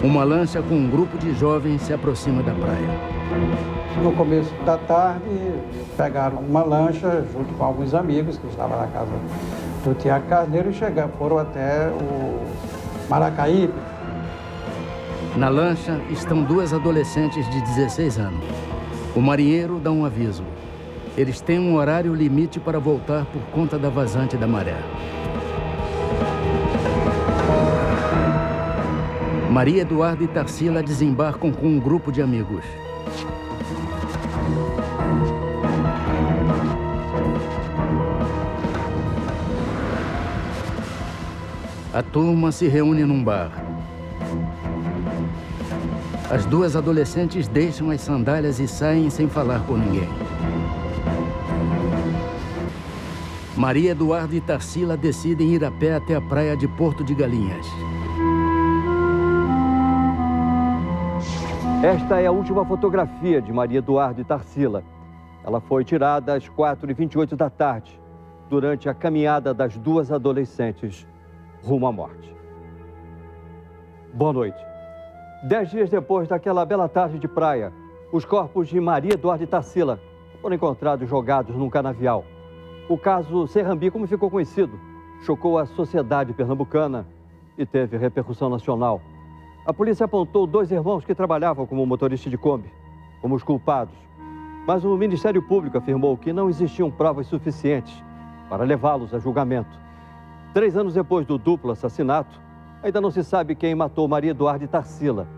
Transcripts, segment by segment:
Uma lancha com um grupo de jovens se aproxima da praia. No começo da tarde, pegaram uma lancha junto com alguns amigos que estavam na casa do Tiago Carneiro e foram até o Maracaípe. Na lancha estão duas adolescentes de 16 anos. O marinheiro dá um aviso. Eles têm um horário limite para voltar por conta da vazante da maré. Maria Eduarda e Tarsila desembarcam com um grupo de amigos. A turma se reúne num bar. As duas adolescentes deixam as sandálias e saem sem falar com ninguém. Maria Eduarda e Tarsila decidem ir a pé até a praia de Porto de Galinhas. Esta é a última fotografia de Maria Eduarda e Tarsila. Ela foi tirada às 4h28 da tarde, durante a caminhada das duas adolescentes rumo à morte. Boa noite. 10 dias depois daquela bela tarde de praia, os corpos de Maria Eduarda e Tarsila foram encontrados jogados num canavial. O caso Serrambi, como ficou conhecido, chocou a sociedade pernambucana e teve repercussão nacional. A polícia apontou dois irmãos que trabalhavam como motorista de Kombi como os culpados. Mas o Ministério Público afirmou que não existiam provas suficientes para levá-los a julgamento. 3 anos depois do duplo assassinato, ainda não se sabe quem matou Maria Eduarda e Tarsila.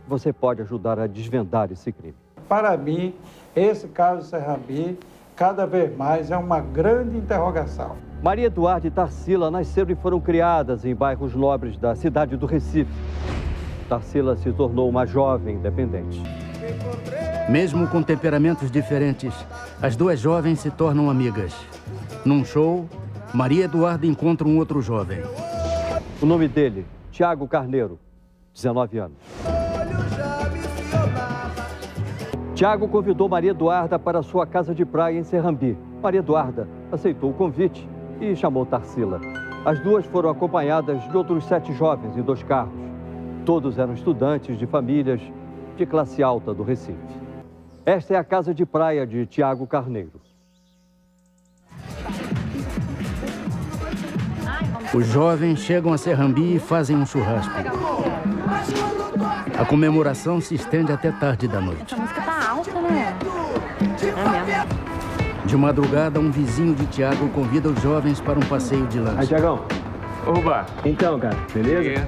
Você pode ajudar a desvendar esse crime. Para mim, esse caso Serrambi, cada vez mais, é uma grande interrogação. Maria Eduarda e Tarsila nasceram e foram criadas em bairros nobres da cidade do Recife. Tarsila se tornou uma jovem independente. Mesmo com temperamentos diferentes, as duas jovens se tornam amigas. Num show, Maria Eduarda encontra um outro jovem. O nome dele, Tiago Carneiro, 19 anos. Tiago convidou Maria Eduarda para sua casa de praia em Serrambi. Maria Eduarda aceitou o convite e chamou Tarsila. As duas foram acompanhadas de outros 7 jovens em 2 carros. Todos eram estudantes de famílias de classe alta do Recife. Esta é a casa de praia de Tiago Carneiro. Os jovens chegam a Serrambi e fazem um churrasco. A comemoração se estende até tarde da noite. A música tá alta, né? É mesmo. De madrugada, um vizinho de Tiago convida os jovens para um passeio de lancha. Aí, Tiagão. Oba! Então, cara, beleza?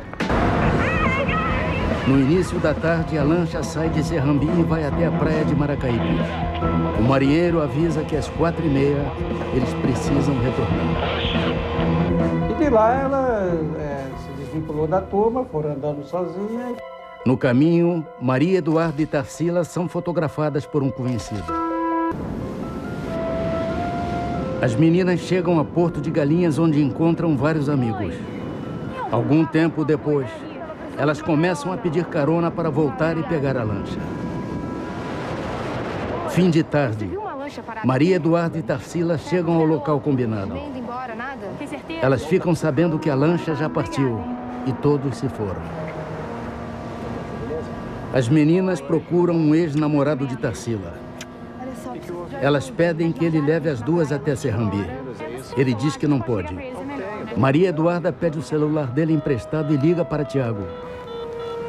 No início da tarde, a lancha sai de Serrambi e vai até a praia de Maracaípe. O marinheiro avisa que às 4h30 eles precisam retornar. E de lá ela se desvinculou da turma, foram andando sozinha. No caminho, Maria Eduarda e Tarsila são fotografadas por um conhecido. As meninas chegam a Porto de Galinhas, onde encontram vários amigos. Algum tempo depois, elas começam a pedir carona para voltar e pegar a lancha. Fim de tarde, Maria Eduarda e Tarsila chegam ao local combinado. Elas ficam sabendo que a lancha já partiu e todos se foram. As meninas procuram um ex-namorado de Tarsila. Elas pedem que ele leve as duas até Serrambi. Ele diz que não pode. Maria Eduarda pede o celular dele emprestado e liga para Tiago.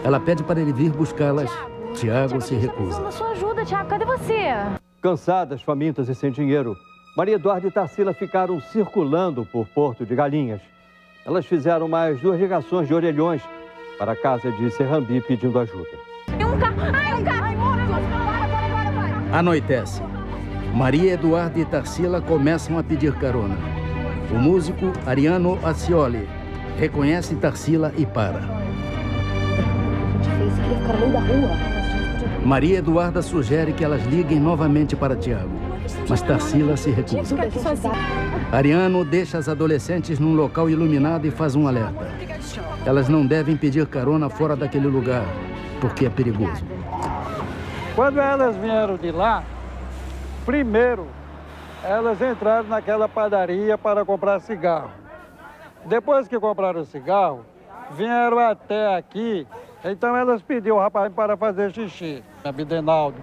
Ela pede para ele vir buscá-las. Tiago se recusa. Precisando da sua ajuda, Tiago. Cadê você? Cansadas, famintas e sem dinheiro, Maria Eduarda e Tarsila ficaram circulando por Porto de Galinhas. Elas fizeram mais 2 ligações de orelhões para a casa de Serrambi pedindo ajuda. Tem um carro! Ai, um carro! Ai, para! Anoitece. Maria Eduarda e Tarsila começam a pedir carona. O músico Ariano Acioli reconhece Tarsila e para. Maria Eduarda sugere que elas liguem novamente para Tiago, mas Tarsila se recusa. Ariano deixa as adolescentes num local iluminado e faz um alerta. Elas não devem pedir carona fora daquele lugar, porque é perigoso. Quando elas vieram de lá, primeiro elas entraram naquela padaria para comprar cigarro. Depois que compraram o cigarro, vieram até aqui, então elas pediram o rapaz para fazer xixi. A Bidenaldo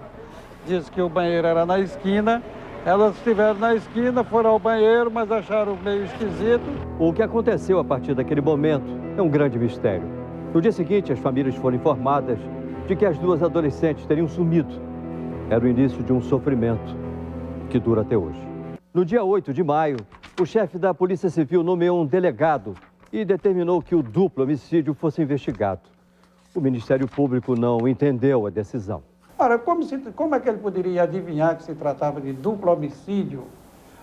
disse que o banheiro era na esquina, elas estiveram na esquina, foram ao banheiro, mas acharam meio esquisito. O que aconteceu a partir daquele momento é um grande mistério. No dia seguinte, as famílias foram informadas de que as duas adolescentes teriam sumido. Era o início de um sofrimento que dura até hoje. No dia 8 de maio, o chefe da Polícia Civil nomeou um delegado e determinou que o duplo homicídio fosse investigado. O Ministério Público não entendeu a decisão. Ora, como é que ele poderia adivinhar que se tratava de duplo homicídio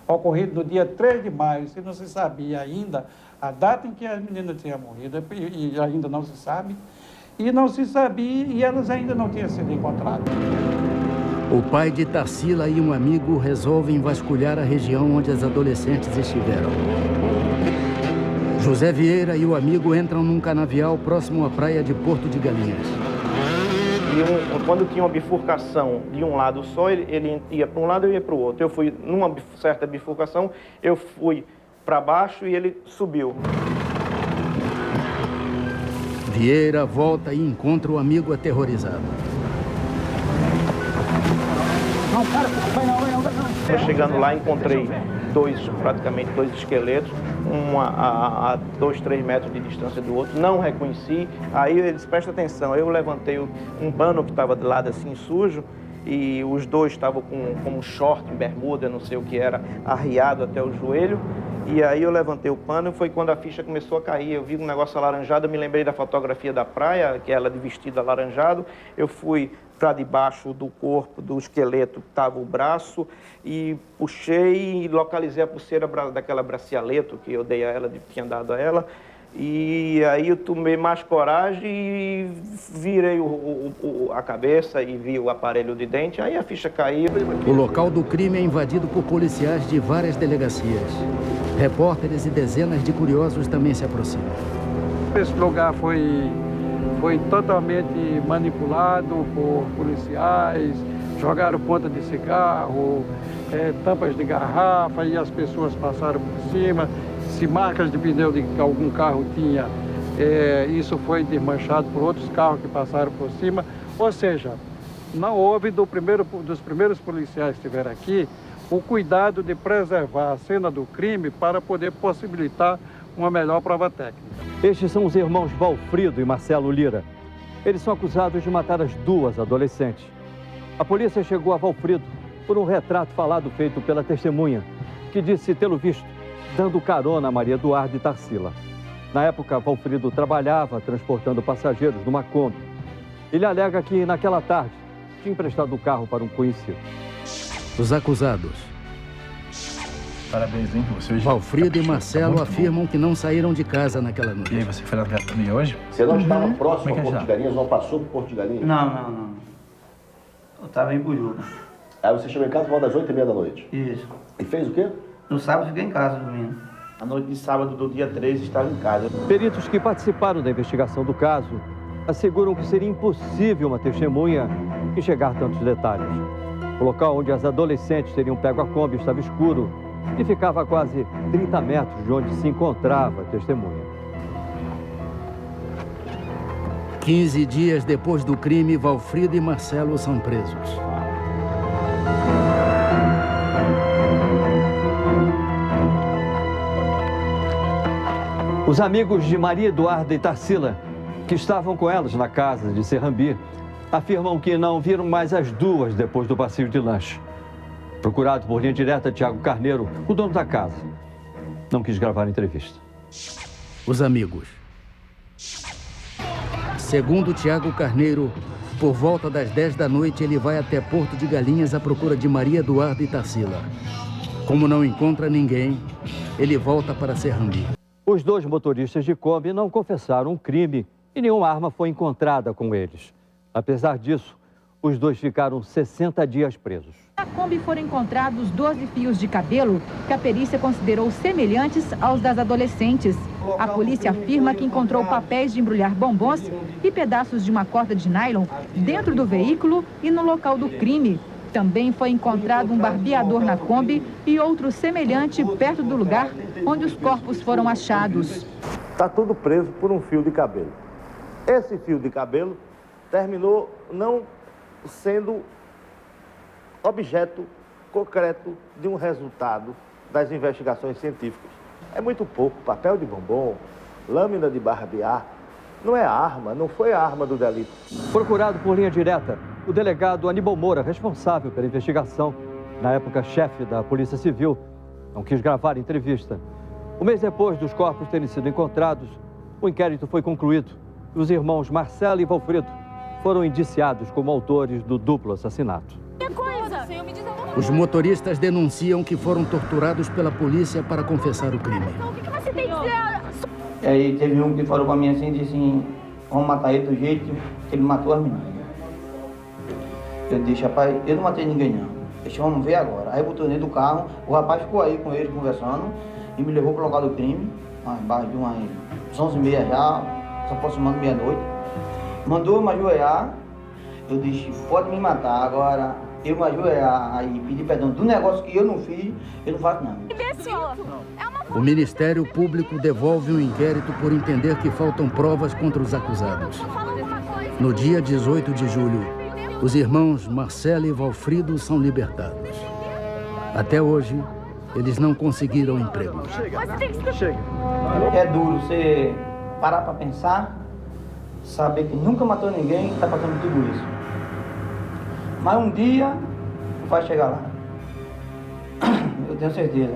ocorrido no dia 3 de maio, se não se sabia ainda a data em que a menina tinha morrido, e ainda não se sabe, e não se sabia, e elas ainda não tinham sido encontradas. O pai de Tarsila e um amigo resolvem vasculhar a região onde as adolescentes estiveram. José Vieira e o amigo entram num canavial próximo à praia de Porto de Galinhas. E quando tinha uma bifurcação de um lado só, ele ia para um lado e eu ia para o outro. Eu fui numa certa bifurcação, eu fui para baixo e ele subiu. Vieira volta e encontra o amigo aterrorizado. Eu chegando lá, encontrei praticamente dois esqueletos, um a 2, 3 metros de distância do outro, não reconheci. Aí ele disse, presta atenção, eu levantei um pano que estava de lado assim sujo, e os dois estavam com um short, bermuda, não sei o que era, arriado até o joelho. E aí eu levantei o pano e foi quando a ficha começou a cair. Eu vi um negócio alaranjado, eu me lembrei da fotografia da praia, que é ela de vestido alaranjado. Eu fui para debaixo do corpo, do esqueleto, que estava o braço, e puxei e localizei a pulseira daquela bracialeto que eu dei a ela, tinha dado a ela. E aí eu tomei mais coragem e virei a cabeça e vi o aparelho de dente, aí a ficha caiu. O local do crime é invadido por policiais de várias delegacias. Repórteres e dezenas de curiosos também se aproximam. Esse lugar foi totalmente manipulado por policiais, jogaram ponta de cigarro, tampas de garrafa, e as pessoas passaram por cima. Se marcas de pneu de que algum carro tinha, isso foi desmanchado por outros carros que passaram por cima. Ou seja, não houve dos primeiros policiais que estiveram aqui o cuidado de preservar a cena do crime para poder possibilitar uma melhor prova técnica. Estes são os irmãos Valfrido e Marcelo Lira. Eles são acusados de matar as duas adolescentes. A polícia chegou a Valfrido por um retrato falado feito pela testemunha, que disse tê-lo visto dando carona a Maria Eduarda e Tarsila. Na época, Valfrido trabalhava transportando passageiros numa Kombi. Ele alega que, naquela tarde, tinha emprestado o carro para um conhecido. Os acusados. Parabéns, hein? Você hoje Valfrido e Marcelo afirmam que não saíram de casa naquela noite. E aí, você foi na viatura hoje? Você não estava próximo a Como é que Porto de Galinhas, não passou por Porto de Galinhas? Não. Eu estava em Bujuca. Aí você chegou em casa por volta das 8h30 da noite? Isso. E fez o quê? No sábado fiquei em casa dormindo. A noite de sábado do dia 13 estava em casa. Peritos que participaram da investigação do caso asseguram que seria impossível uma testemunha enxergar tantos detalhes. O local onde as adolescentes teriam pego a Kombi estava escuro e ficava a quase 30 metros de onde se encontrava a testemunha. 15 dias depois do crime, Valfrido e Marcelo são presos. Os amigos de Maria Eduarda e Tarsila, que estavam com elas na casa de Serrambi, afirmam que não viram mais as duas depois do passeio de lanche. Procurado por linha direta, Tiago Carneiro, o dono da casa, não quis gravar a entrevista. Os amigos. Segundo Tiago Carneiro, por volta das 10 da noite, ele vai até Porto de Galinhas à procura de Maria Eduarda e Tarsila. Como não encontra ninguém, ele volta para Serrambi. Os dois motoristas de Kombi não confessaram o crime e nenhuma arma foi encontrada com eles. Apesar disso, os dois ficaram 60 dias presos. Na Kombi foram encontrados 12 fios de cabelo que a perícia considerou semelhantes aos das adolescentes. A polícia afirma que encontrou papéis de embrulhar bombons e pedaços de uma corda de nylon dentro do veículo e no local do crime. Também foi encontrado um barbeador na Kombi e outro semelhante perto do lugar onde os corpos foram achados. Está tudo preso por um fio de cabelo. Esse fio de cabelo terminou não sendo objeto concreto de um resultado das investigações científicas. É muito pouco, papel de bombom, lâmina de barbear, não é arma, não foi a arma do delito. Procurado por linha direta, o delegado Aníbal Moura, responsável pela investigação, na época chefe da Polícia Civil, não quis gravar a entrevista. Um mês depois dos corpos terem sido encontrados, o inquérito foi concluído e os irmãos Marcelo e Valfrido foram indiciados como autores do duplo assassinato. Os motoristas denunciam que foram torturados pela polícia para confessar o crime. O que você tem que dizer? E aí teve um que falou pra mim assim, disse assim, vamos matar ele do jeito que ele matou as meninas. Eu disse, rapaz, eu não matei ninguém não. Deixa, vamos ver agora. Aí botou dentro do carro, o rapaz ficou aí com ele conversando e me levou para o local do crime, embaixo de umas 11h30 já, se aproximando meia-noite. Mandou eu me ajoelhar, eu disse, pode me matar, agora eu me ajoelhar aí pedir perdão do negócio que eu não fiz, eu não faço não. O Ministério Público devolve o inquérito por entender que faltam provas contra os acusados. No dia 18 de julho, os irmãos Marcelo e Valfrido são libertados. Até hoje, eles não conseguiram emprego. É duro você parar para pensar, saber que nunca matou ninguém e está passando tudo isso. Mas um dia vai chegar lá. Eu tenho certeza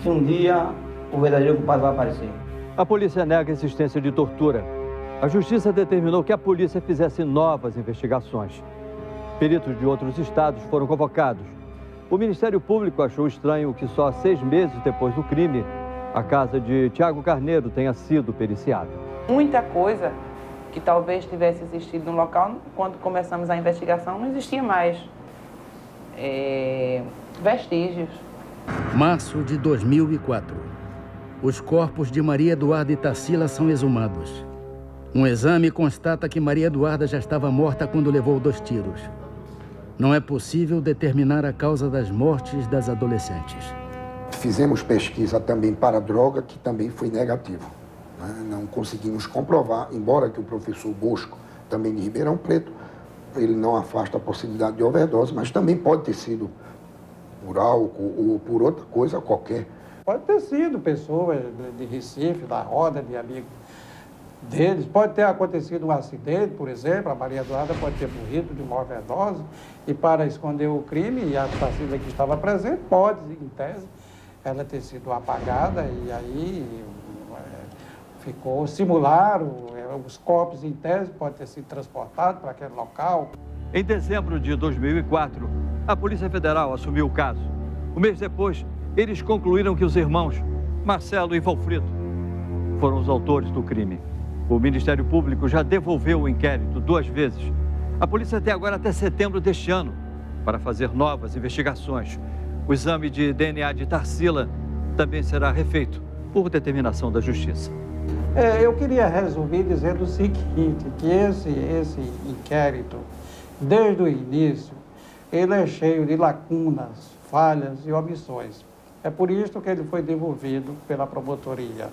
que um dia o verdadeiro culpado vai aparecer. A polícia nega a existência de tortura. A justiça determinou que a polícia fizesse novas investigações. Peritos de outros estados foram convocados. O Ministério Público achou estranho que só 6 meses depois do crime, a casa de Tiago Carneiro tenha sido periciada. Muita coisa que talvez tivesse existido no local, quando começamos a investigação, não existia mais vestígios. Março de 2004. Os corpos de Maria Eduarda e Tarsila são exumados. Um exame constata que Maria Eduarda já estava morta quando levou 2 tiros. Não é possível determinar a causa das mortes das adolescentes. Fizemos pesquisa também para droga, que também foi negativo. Não conseguimos comprovar, embora que o professor Bosco, também de Ribeirão Preto, ele não afasta a possibilidade de overdose, mas também pode ter sido por álcool ou por outra coisa qualquer. Pode ter sido pessoas de Recife, da roda de amigos deles. Pode ter acontecido um acidente, por exemplo, a Maria Eduarda pode ter morrido de uma overdose e para esconder o crime, e a Tarsila que estava presente, pode, em tese, ela ter sido apagada e aí simularam, os corpos em tese podem ter sido transportados para aquele local. Em dezembro de 2004, a Polícia Federal assumiu o caso. Um mês depois, eles concluíram que os irmãos Marcelo e Valfrido foram os autores do crime. O Ministério Público já devolveu o inquérito 2 vezes. A polícia tem agora até setembro deste ano para fazer novas investigações. O exame de DNA de Tarsila também será refeito por determinação da Justiça. Eu queria resumir dizendo o seguinte, que esse inquérito, desde o início, ele é cheio de lacunas, falhas e omissões. É por isso que ele foi devolvido pela promotoria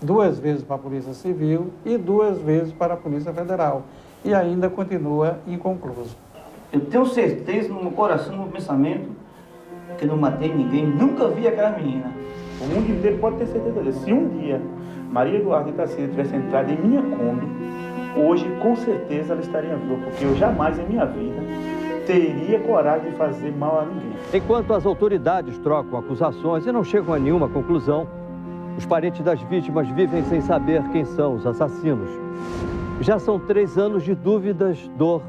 2 vezes para a Polícia Civil e 2 vezes para a Polícia Federal. E ainda continua inconcluso. Eu tenho certeza no meu coração, no meu pensamento, que não matei ninguém, nunca vi aquela menina. O mundo inteiro pode ter certeza disso. Se um dia Maria Eduarda e Tarsila tivessem entrado em minha Kombi, hoje com certeza ela estaria viva, porque eu jamais em minha vida teria coragem de fazer mal a ninguém. Enquanto as autoridades trocam acusações e não chegam a nenhuma conclusão, os parentes das vítimas vivem sem saber quem são os assassinos. Já são 3 anos de dúvidas, dor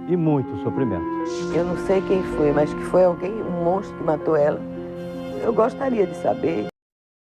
e muito sofrimento. Eu não sei quem foi, mas que foi alguém, um monstro que matou ela. Eu gostaria de saber